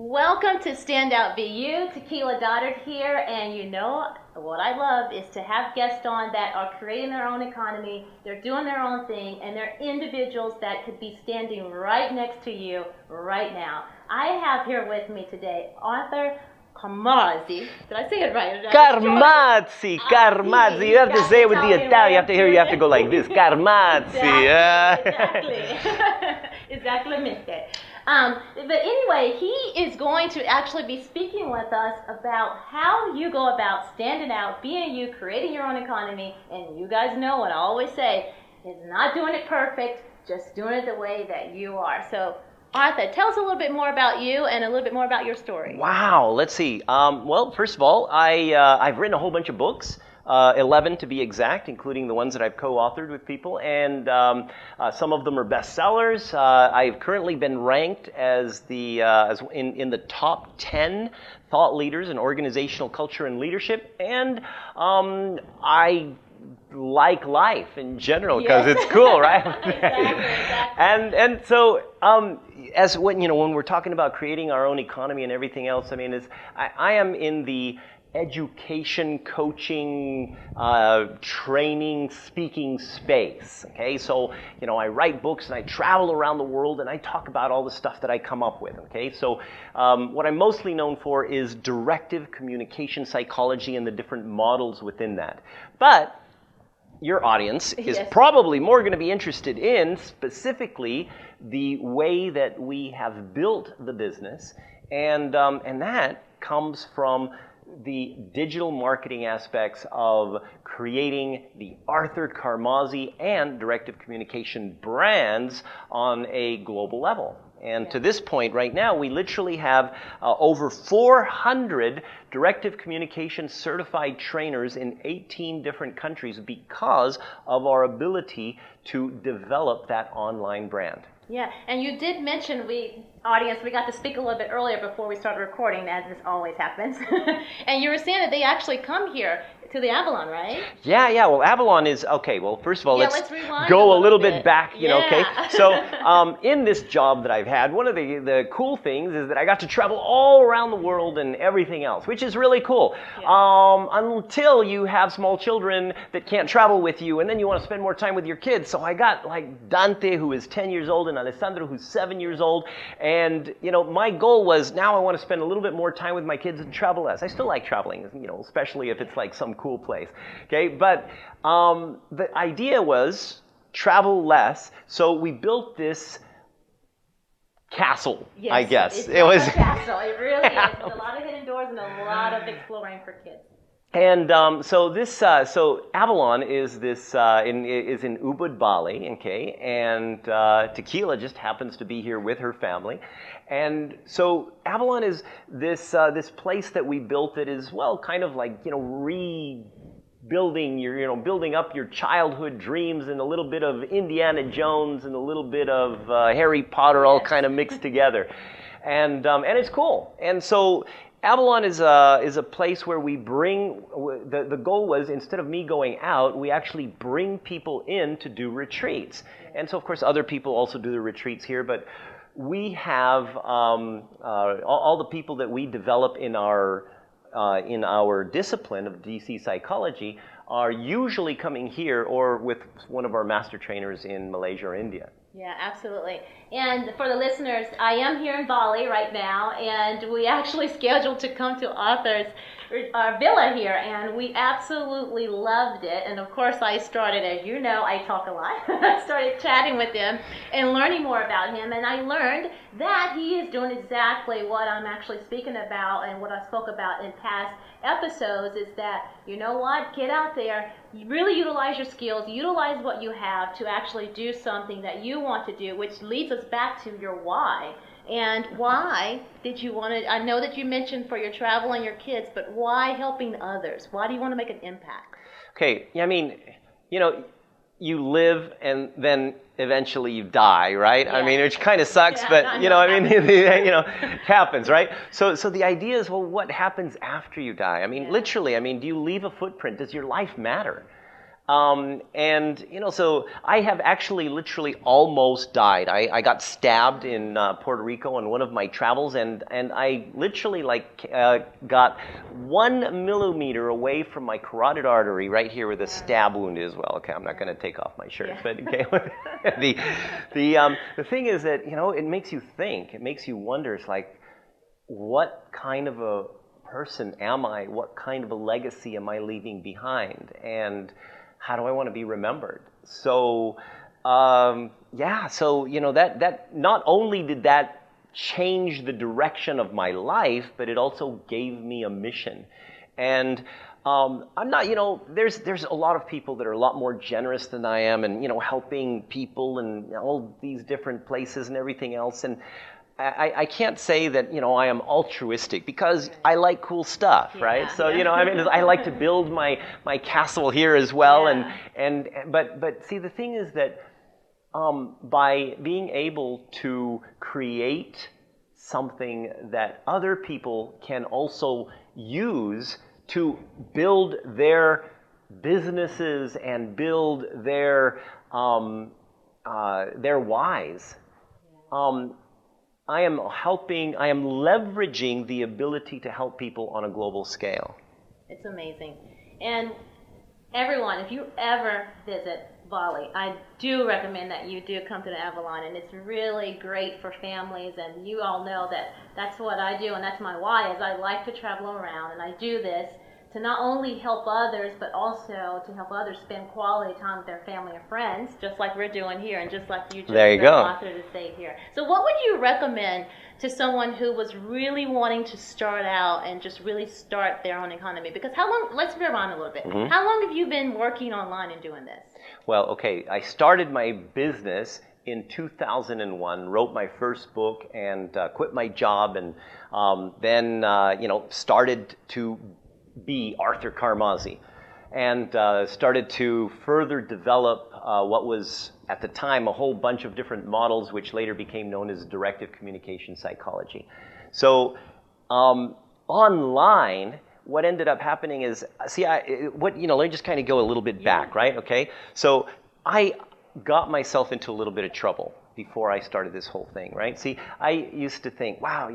Welcome to Standout VU, Tequila, Dodard here, and you know what I love is to have guests on that are creating their own economy, they're doing their own thing, and they're individuals that could be standing right next to you right now. I have here with me today Arthur Carmazzi. Did I say it right? Carmazzi. You have to say it with the Italian. You have to go like this. Carmazzi. Exactly. Exactamente. But anyway, he is going to actually be speaking with us about how you go about standing out, being you, creating your own economy. And you guys know what I always say, is not doing it perfect, just doing it the way that you are. So Arthur, tell us a little bit more about you and a little bit more about your story. Wow, let's see. Well, first of all, I've written a whole bunch of books, 11 to be exact, including the ones that I've co-authored with people, and some of them are bestsellers. I've currently been ranked as in the top 10 thought leaders in organizational culture and leadership, and I like life in general because it's cool, right? Exactly. And so when we're talking about creating our own economy and everything else, I mean, I am in the education, coaching, training, speaking space. Okay, so I write books and I travel around the world and I talk about all the stuff that I come up with. Okay, so what I'm mostly known for is directive communication psychology and the different models within that. But your audience is probably more going to be interested in specifically the way that we have built the business, and that comes from the digital marketing aspects of creating the Arthur Carmazzi and directive communication brands on a global level. And to this point right now, we literally have over 400 directive communication certified trainers in 18 different countries because of our ability to develop that online brand. Yeah, and you did mention, we got to speak a little bit earlier before we started recording, as this always happens. And you were saying that they actually come here to the Avalon, right? Yeah. Well, Avalon is, okay, well, first of all, let's rewind go a little bit back, okay? Yeah. So in this job that I've had, one of the cool things is that I got to travel all around the world and everything else, which is really cool. Yeah. Until you have small children that can't travel with you, and then you want to spend more time with your kids. So I got like Dante, who is 10 years old, and Alessandro, who's 7 years old. And, my goal was, now I want to spend a little bit more time with my kids and travel less. I still like traveling, especially if it's like some cool place. Okay, but the idea was travel less, so we built this castle. Yes, I guess it was a castle. It really is. With a lot of hidden doors and a lot of exploring for kids. And so Avalon is in Ubud, Bali, okay, and Tequila just happens to be here with her family, and so Avalon is this place that we built that is, well, kind of like rebuilding building up your childhood dreams, and a little bit of Indiana Jones and a little bit of Harry Potter, all kind of mixed together, and it's cool, and so. Avalon is a place where we bring, the goal was, instead of me going out, we actually bring people in to do retreats. And so, of course, other people also do the retreats here, but we have all the people that we develop in our discipline of DC psychology are usually coming here or with one of our master trainers in Malaysia or India. Yeah, absolutely. And for the listeners, I am here in Bali right now, and we actually scheduled to come to Arthur's villa here, and we absolutely loved it. And of course, I started, as you know, I talk a lot. I started chatting with him and learning more about him, and I learned that he is doing exactly what I'm actually speaking about and what I spoke about in past episodes, is that, you know what, get out there, really utilize your skills, utilize what you have to actually do something that you want to do, which leads us back to your why. And why did you want to, I know that you mentioned for your travel and your kids, but why helping others? Why do you want to make an impact? Okay, I mean, you live and then eventually you die, right? Yeah. I mean, which kind of sucks, but it happens, right? So the idea is, well, what happens after you die? I mean, literally, do you leave a footprint? Does your life matter? And, so I have actually literally almost died. I got stabbed in Puerto Rico on one of my travels, and I literally got 1 millimeter away from my carotid artery right here where the stab wound is. Well, okay, I'm not going to take off my shirt, but okay. The thing is that, it makes you think. It makes you wonder. It's like, what kind of a person am I? What kind of a legacy am I leaving behind? And how do I want to be remembered? So, that not only did that change the direction of my life, but it also gave me a mission. And I'm not, there's a lot of people that are a lot more generous than I am, and helping people and all these different places and everything else. And I can't say that, I am altruistic because I like cool stuff, right? So, I like to build my castle here as well. But see, the thing is that by being able to create something that other people can also use to build their businesses and build their whys, I am leveraging the ability to help people on a global scale. It's amazing. And everyone, if you ever visit Bali, I do recommend that you do come to the Avalon, and it's really great for families, and you all know that that's what I do, and that's my why, is I like to travel around, and I do this to not only help others, but also to help others spend quality time with their family and friends, just like we're doing here, and just like you just authored to say here. So what would you recommend to someone who was really wanting to start out and just really start their own economy? Because how long, let's rewind a little bit. Mm-hmm. How long have you been working online and doing this? Well, okay, I started my business in 2001, wrote my first book, and quit my job, and then started to be Arthur Carmazzi, and started to further develop what was at the time a whole bunch of different models, which later became known as directive communication psychology. So online, what ended up happening is, let me just kind of go a little bit back, right? Okay, so I got myself into a little bit of trouble before I started this whole thing, right? See, I used to think, wow,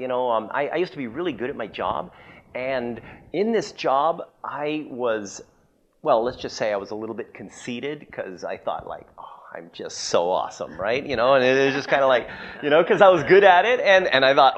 I used to be really good at my job. And in this job, I was, let's just say I was a little bit conceited, because I thought I'm just so awesome, right? And it was just kind of because I was good at it, and I thought,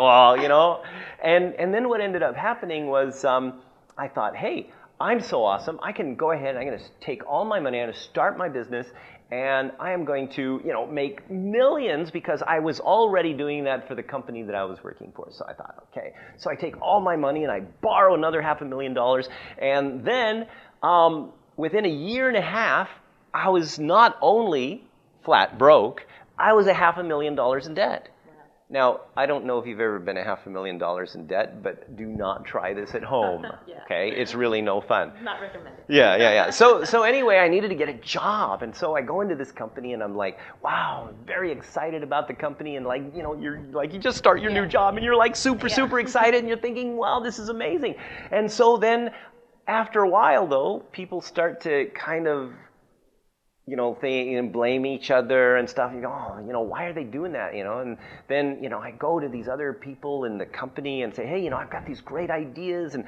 and then what ended up happening was I thought, hey, I'm so awesome, I can go ahead, I'm going to take all my money, I'm going to start my business, and I am going to, make millions, because I was already doing that for the company that I was working for. So I thought, okay, so I take all my money and I borrow another $500,000. And then within a year and a half, I was not only flat broke, I was $500,000 in debt. Now, I don't know if you've ever been $500,000 in debt, but do not try this at home, okay? It's really no fun. Not recommended. Yeah. So anyway, I needed to get a job, and so I go into this company, and I'm like, wow, I'm very excited about the company, and you just start your new job, and you're super excited, and you're thinking, wow, this is amazing. And so then, after a while, though, people start to kind of blame each other and stuff. You go, why are they doing that? And then, I go to these other people in the company and say, hey, I've got these great ideas, and,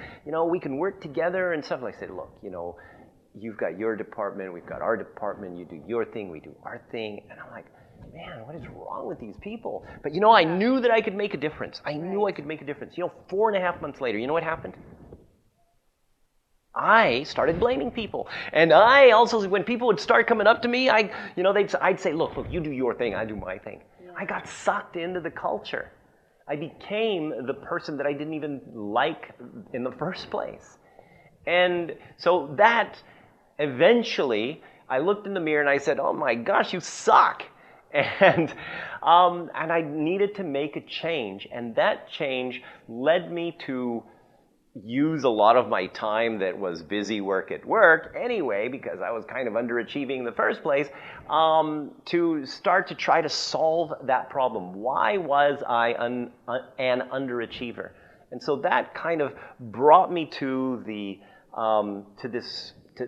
we can work together and stuff. And I said, look, you've got your department, we've got our department, you do your thing, we do our thing. And I'm like, man, what is wrong with these people? But, I knew that I could make a difference. I knew I could make a difference. 4.5 months later, you know what happened? I started blaming people. And I also, when people would start coming up to me, I'd say, look, you do your thing, I do my thing. Yeah. I got sucked into the culture. I became the person that I didn't even like in the first place. And so that eventually, I looked in the mirror and I said, oh my gosh, you suck. And I needed to make a change. And that change led me to use a lot of my time that was busy work at work anyway, because I was kind of underachieving in the first place, to start to try to solve that problem. Why was I an underachiever? And so that kind of brought me to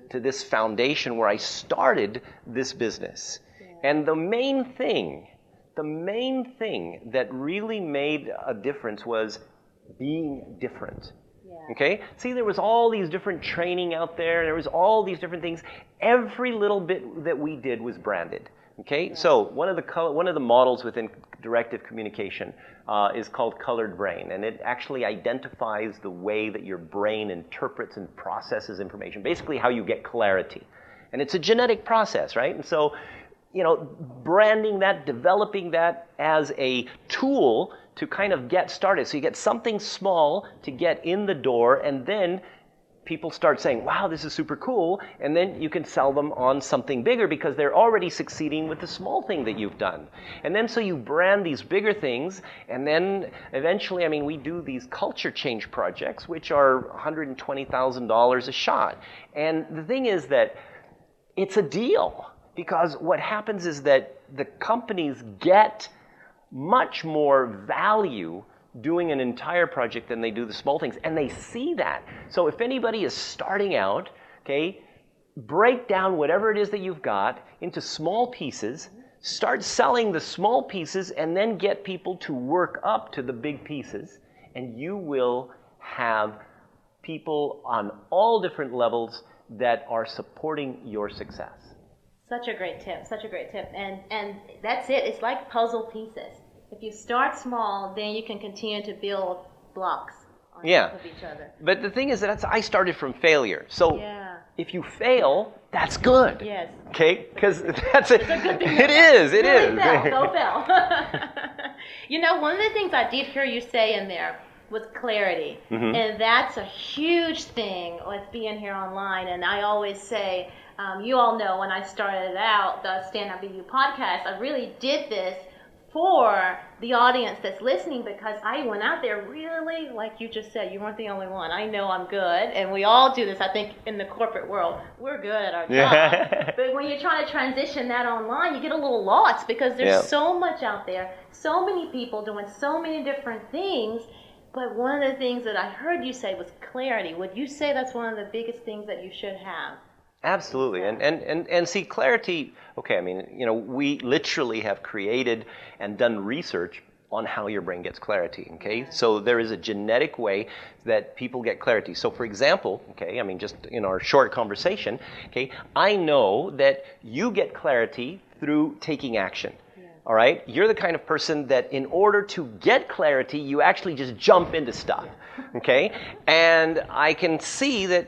to this foundation where I started this business. Yeah. And the main thing that really made a difference was being different. Yeah. Okay? See, there was all these different training out there. There was all these different things. Every little bit that we did was branded. Okay? Yeah. So one of the models within directive communication is called colored brain, and it actually identifies the way that your brain interprets and processes information, basically how you get clarity. And it's a genetic process, right? And so, branding that, developing that as a tool to kind of get started. So you get something small to get in the door, and then people start saying, wow, this is super cool, and then you can sell them on something bigger because they're already succeeding with the small thing that you've done. And then so you brand these bigger things, and then eventually, we do these culture change projects, which are $120,000 a shot. And the thing is that it's a deal, because what happens is that the companies get much more value doing an entire project than they do the small things, and they see that. So if anybody is starting out, okay, break down whatever it is that you've got into small pieces, start selling the small pieces, and then get people to work up to the big pieces, and you will have people on all different levels that are supporting your success. Such a great tip, and that's it. It's like puzzle pieces. If you start small, then you can continue to build blocks on top of each other. But the thing is that I started from failure. So if you fail, that's good. Yes. Okay? Because that's it. It's a good thing. It is. Go fail. One of the things I did hear you say in there was clarity. Mm-hmm. And that's a huge thing with being here online. And I always say, you all know when I started out the Stand Up BU podcast, I really did this for the audience that's listening, because I went out there really, like you just said, you weren't the only one. I know I'm good, and we all do this, I think, in the corporate world. We're good at our job. But when you're trying to transition that online, you get a little lost, because there's so much out there, so many people doing so many different things. But one of the things that I heard you say was clarity. Would you say that's one of the biggest things that you should have? Absolutely. And see, clarity, okay, we literally have created and done research on how your brain gets clarity, okay? So there is a genetic way that people get clarity. So for example, okay, just in our short conversation, okay, I know that you get clarity through taking action. All right? You're the kind of person that in order to get clarity, you actually just jump into stuff, okay? And I can see that,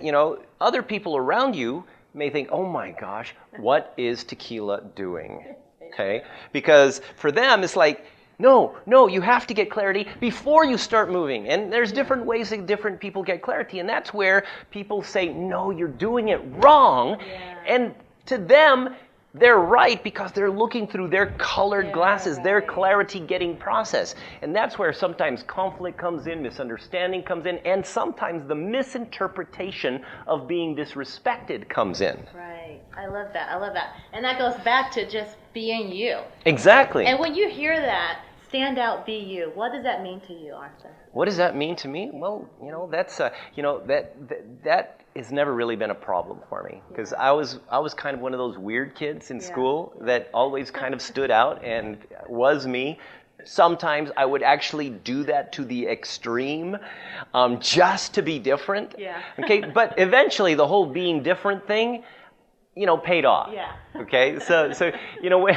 other people around you may think, oh my gosh, what is Tequila doing? Okay? Because for them, it's like, no, you have to get clarity before you start moving. And there's different ways that different people get clarity. And that's where people say, no, you're doing it wrong. Yeah. And to them, they're right, because they're looking through their colored glasses, their clarity getting processed. And that's where sometimes conflict comes in, misunderstanding comes in, and sometimes the misinterpretation of being disrespected comes in. Right. I love that. And that goes back to just being you. Exactly. And when you hear that, stand out, be you, what does that mean to you, Arthur? What does that mean to me? Well, that's that has never really been a problem for me, because I was kind of one of those weird kids in school that always kind of stood out and was me. Sometimes I would actually do that to the extreme, just to be different. Yeah. Okay, but eventually the whole being different thing, paid off. Yeah. Okay, so when,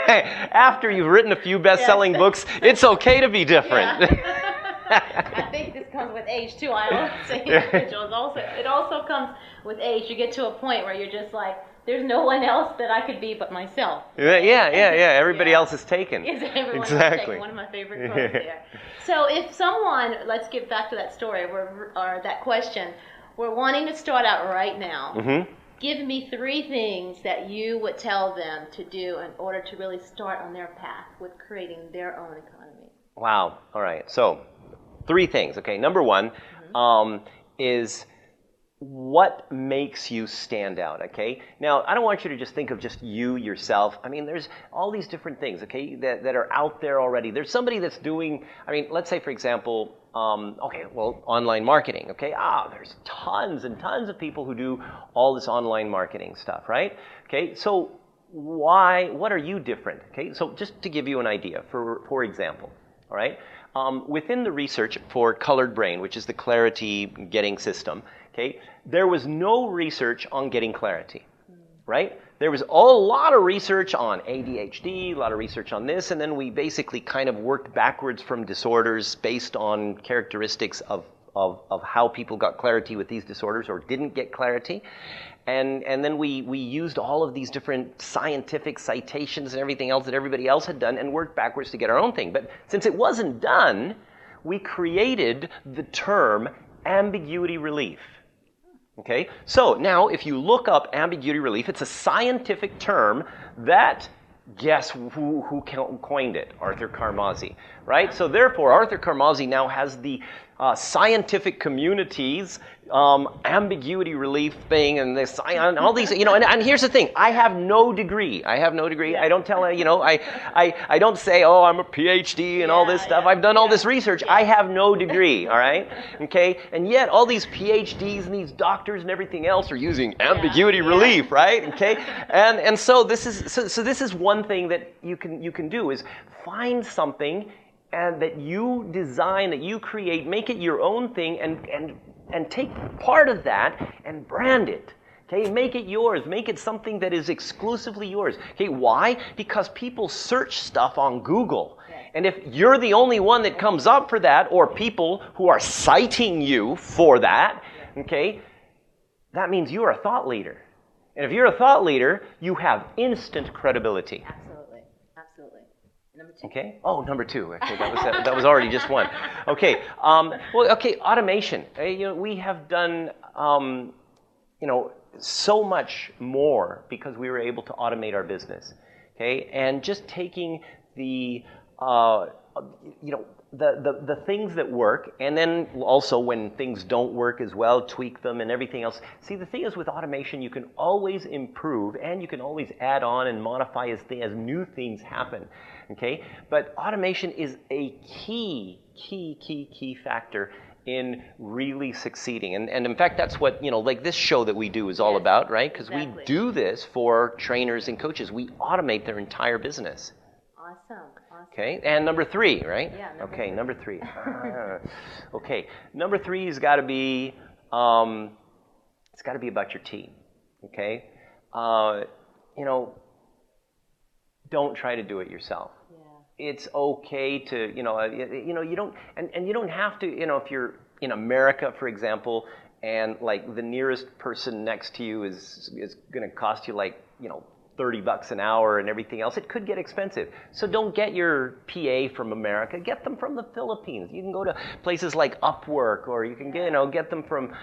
after you've written a few best-selling books, it's okay to be different. Yeah. I think this comes with age too. I always say it also comes with age. You get to a point where you're just like, there's no one else that I could be but myself. Yeah. Everybody else is taken. Exactly. Taken. One of my favorite quotes there. So if someone, let's get back to that story or that question, we're wanting to start out right now. Mm-hmm. Give me 3 things that you would tell them to do in order to really start on their path with creating their own economy. Wow. All right. So 3 things. Okay. Number 1 is what makes you stand out, okay? Now, I don't want you to just think of just you, yourself. I mean, there's all these different things, okay, that are out there already. There's somebody that's doing, I mean, let's say, for example, online marketing, okay? There's tons and tons of people who do all this online marketing stuff, right? Okay, so what are you different, okay? So just to give you an idea, for example, all right? Within the research for Colored Brain, which is the clarity getting system, okay, there was no research on getting clarity, right? There was a lot of research on ADHD, a lot of research on this, and then we basically kind of worked backwards from disorders based on characteristics of how people got clarity with these disorders or didn't get clarity. And then we used all of these different scientific citations and everything else that everybody else had done and worked backwards to get our own thing. But since it wasn't done, we created the term ambiguity relief. Okay? So now if you look up ambiguity relief, it's a scientific term that, guess who coined it? Arthur Carmazzi, right? So therefore, Arthur Carmazzi now has the scientific community's ambiguity relief thing and this, and all these, and here's the thing, I have no degree. I don't tell, I don't say, I'm a PhD and all this stuff. I've done all this research. I have no degree, all right? Okay? And yet all these PhDs and these doctors and everything else are using ambiguity relief, right? Okay? And so this is one thing that you can do is find something and that you design, that you create, make it your own thing and take part of that and brand it. Okay, make it yours. Make it something that is exclusively yours. Okay, why? Because people search stuff on Google. And if you're the only one that comes up for that, or people who are citing you for that, okay, that means you are a thought leader. And if you're a thought leader, you have instant credibility. Absolutely. Number two. Okay. Oh, number two. Okay, that was already just one. Okay. Automation. We have done, so much more because we were able to automate our business. Okay, and just taking the things that work, and then also when things don't work as well, tweak them and everything else. See, the thing is with automation, you can always improve and you can always add on and modify as new things happen. Okay, but automation is a key factor in really succeeding. And in fact, that's what, like this show that we do is all about, right? Because we do this for trainers and coaches. We automate their entire business. Awesome. Okay, and number three, right? Yeah. Number three. Okay, number three has got to be, it's got to be about your team. Okay, don't try to do it yourself. Yeah. It's okay to, you don't, and you don't have to, if you're in America, for example, and like the nearest person next to you is going to cost you like, $30 an hour and everything else, it could get expensive. So don't get your PA from America. Get them from the Philippines. You can go to places like Upwork, or you can get them from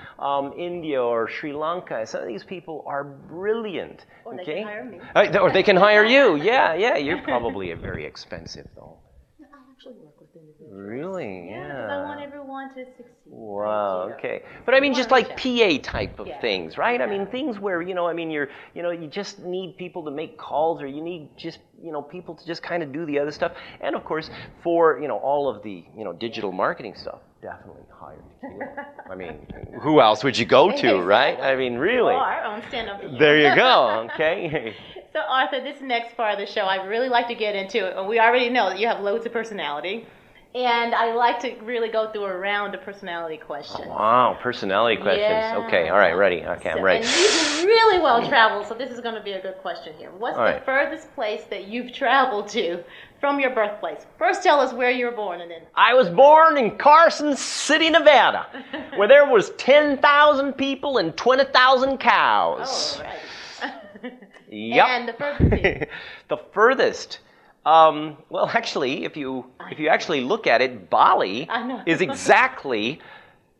India or Sri Lanka. Some of these people are brilliant. Or okay? They can hire me. Or they can hire you. Yeah. You're probably very expensive, though. I actually work with individuals. Really? Yeah. Because I want everyone to succeed. Wow. Okay. But I mean, just like PA type of things, right? Yeah. I mean, things where you just need people to make calls, or you need just people to just kind of do the other stuff. And of course, for all of the digital marketing stuff, definitely hire Tequila. I mean, who else would you go to, right? I mean, really. Or our own stand-up. There you go. Okay. So Arthur, this next part of the show, I really like to get into, and we already know that you have loads of personality. And I like to really go through a round of personality questions. Oh, wow, personality questions. Yeah. Okay, all right, ready. Okay, I'm ready. And you've really well traveled, so this is going to be a good question here. What's all the right. furthest place that you've traveled to from your birthplace? First, tell us where you were born, and then. I was born in Carson City, Nevada, where there was 10,000 people and 20,000 cows. Oh, right. Yep. And the furthest. The furthest. Well, actually, if you actually look at it, Bali is exactly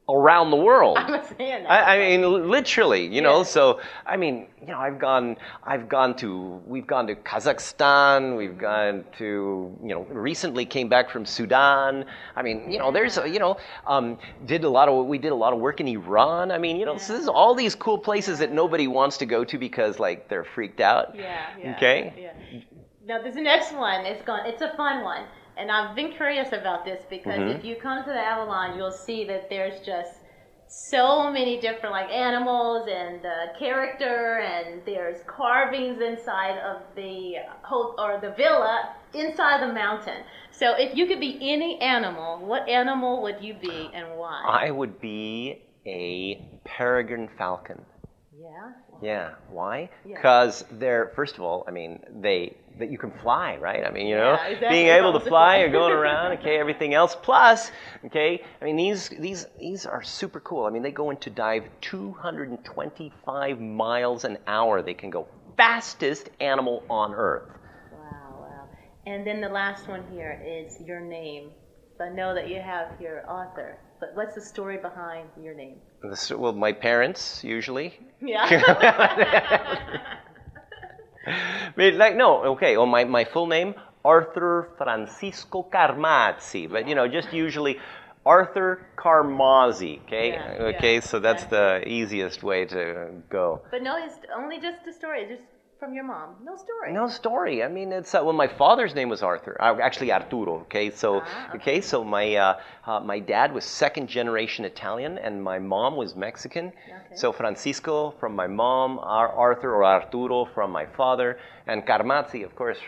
around the world. I was saying that. I mean, literally, you know. Yeah. So, I mean, you know, we've gone to Kazakhstan. We've gone to, you know, recently came back from Sudan. I mean, you know, there's, you know, we did a lot of work in Iran. I mean, you know, so there's all these cool places that nobody wants to go to because, like, they're freaked out. Yeah. Okay. Yeah. Now, this next one, it's a fun one. And I've been curious about this because if you come to the Avalon, you'll see that there's just so many different like animals and character, and there's carvings inside of the the villa inside the mountain. So if you could be any animal, what animal would you be and why? I would be a peregrine falcon. Yeah. Yeah. Why? Because they're, first of all, I mean, that you can fly, right? I mean, you know, exactly. being able to fly or going around, okay, everything else. Plus, okay, I mean, these are super cool. I mean, they go into dive 225 miles an hour. They can go fastest animal on Earth. Wow. And then the last one here is your name. So I know that you have here Arthur, but what's the story behind your name? Well, my parents, usually. Yeah. Like, no, okay, well, my full name, Arthur Francisco Carmazzi, but, you know, just usually Arthur Carmazzi, okay? Okay, so that's the easiest way to go. But no, it's only just the story, just from your mom. No story. No story. I mean, it's well, my father's name was Arthur. Actually, Arturo. Okay, so so my dad was second generation Italian, and my mom was Mexican. Okay. So Francisco from my mom, Arthur or Arturo from my father, and Carmazzi, of course,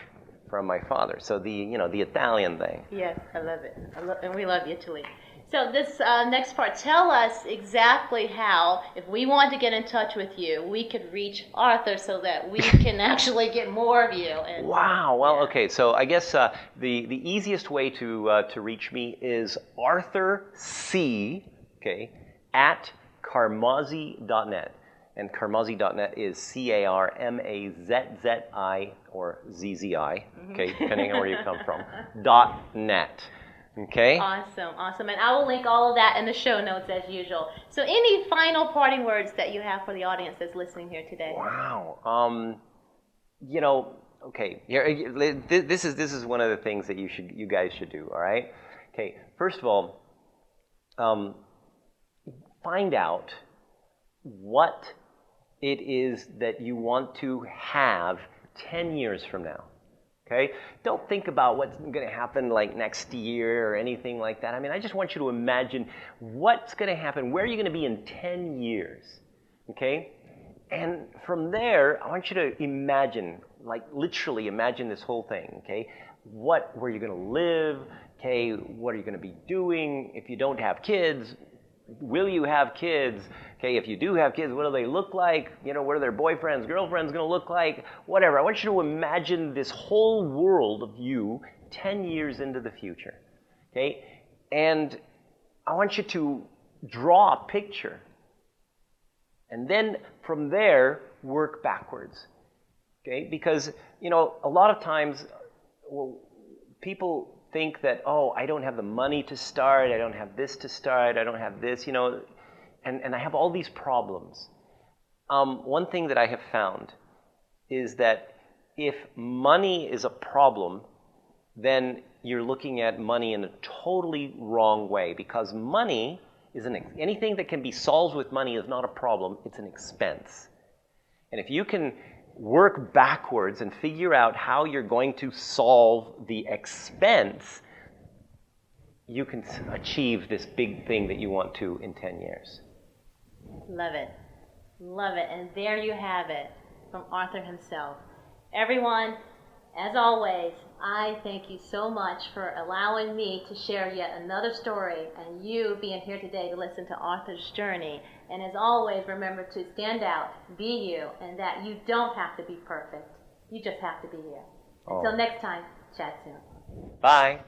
from my father. So the Italian thing. Yes, I love it. And we love Italy. So this next part, tell us exactly how, if we want to get in touch with you, we could reach Arthur so that we can actually get more of you. And, wow. Well, okay. So I guess the easiest way to reach me is Arthur C. Okay, at Carmazzi.net. And Carmazzi.net is CARMAZZI or ZZI, okay, depending on where you come from, .net. Okay. Awesome. And I will link all of that in the show notes as usual. So any final parting words that you have for the audience that's listening here today? Wow. You know, okay. This is one of the things that you guys should do, all right? Okay. First of all, find out what it is that you want to have 10 years from now. Okay? Don't think about what's going to happen like next year or anything like that. I mean, I just want you to imagine what's going to happen, where are you going to be in 10 years. Okay? And from there, I want you to imagine, like literally imagine this whole thing. Okay? Where are you going to live? Okay? What are you going to be doing? If you don't have kids, will you have kids? Okay, if you do have kids, what do they look like? You know, what are their boyfriends, girlfriends going to look like? Whatever. I want you to imagine this whole world of you 10 years into the future. Okay? And I want you to draw a picture. And then from there, work backwards. Okay? Because, you know, a lot of times, people think that, oh, I don't have the money to start, I don't have this to start, I don't have this, you know, and I have all these problems. One thing that I have found is that if money is a problem, then you're looking at money in a totally wrong way, because money is anything that can be solved with money is not a problem, it's an expense. And if you can work backwards and figure out how you're going to solve the expense, you can achieve this big thing that you want to in 10 years. Love it. And there you have it from Arthur himself. Everyone, as always, I thank you so much for allowing me to share yet another story and you being here today to listen to Arthur's journey. And as always, remember to stand out, be you, and that you don't have to be perfect. You just have to be you. Until next time, chat soon. Bye.